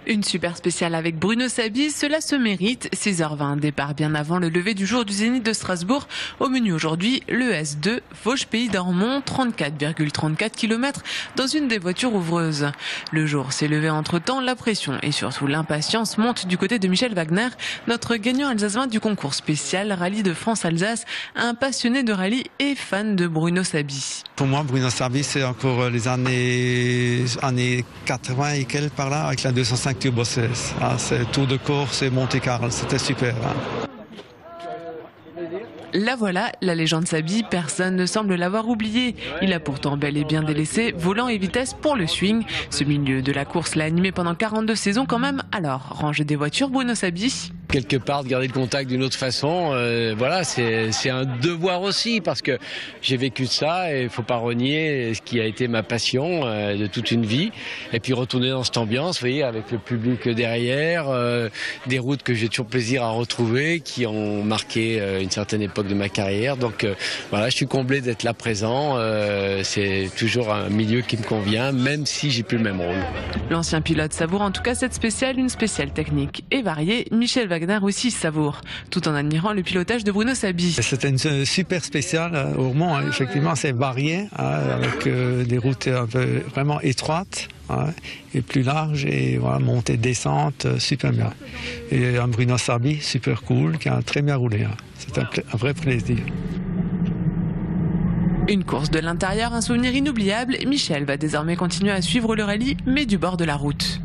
Une super spéciale avec Bruno Sabi, cela se mérite. 6h20, départ bien avant le lever du jour du Zénith de Strasbourg. Au menu aujourd'hui, le S2, Vosges-Pays d'Ormont, 34,34 km dans une des voitures ouvreuses. Le jour s'est levé entre-temps, la pression et surtout l'impatience montent du côté de Michel Wagner, notre gagnant alsacien du concours spécial Rallye de France-Alsace, un passionné de rallye et fan de Bruno Sabi. Pour moi, Bruno Sabi, c'est encore les années 80 et quelques par là, avec la 205 Turbo 16. C'est Tour de Corse et Monte-Carlo, c'était super. La voilà, la légende Sabi, personne ne semble l'avoir oublié. Il a pourtant bel et bien délaissé volant et vitesse pour le swing. Ce milieu de la course l'a animé pendant 42 saisons quand même. Alors, ranger des voitures, Bruno Sabi? Quelque part, de garder le contact d'une autre façon, voilà, c'est un devoir aussi, parce que j'ai vécu ça et il ne faut pas renier ce qui a été ma passion de toute une vie. Et puis retourner dans cette ambiance, vous voyez, avec le public derrière, des routes que j'ai toujours plaisir à retrouver, qui ont marqué une certaine époque de ma carrière. Donc voilà, je suis comblé d'être là présent. C'est toujours un milieu qui me convient, même si j'ai plus le même rôle. L'ancien pilote savoure en tout cas cette spéciale, une spéciale technique et variée. Michel Wagner aussi savoure, tout en admirant le pilotage de Bruno Sabi. C'était une super spéciale au Mans, effectivement c'est varié, avec des routes un peu vraiment étroites et plus larges, et voilà, montée, descente, super bien. Et un Bruno Sabi super cool, qui a très bien roulé. C'est un vrai plaisir. Une course de l'intérieur, un souvenir inoubliable. Michel va désormais continuer à suivre le rallye, mais du bord de la route.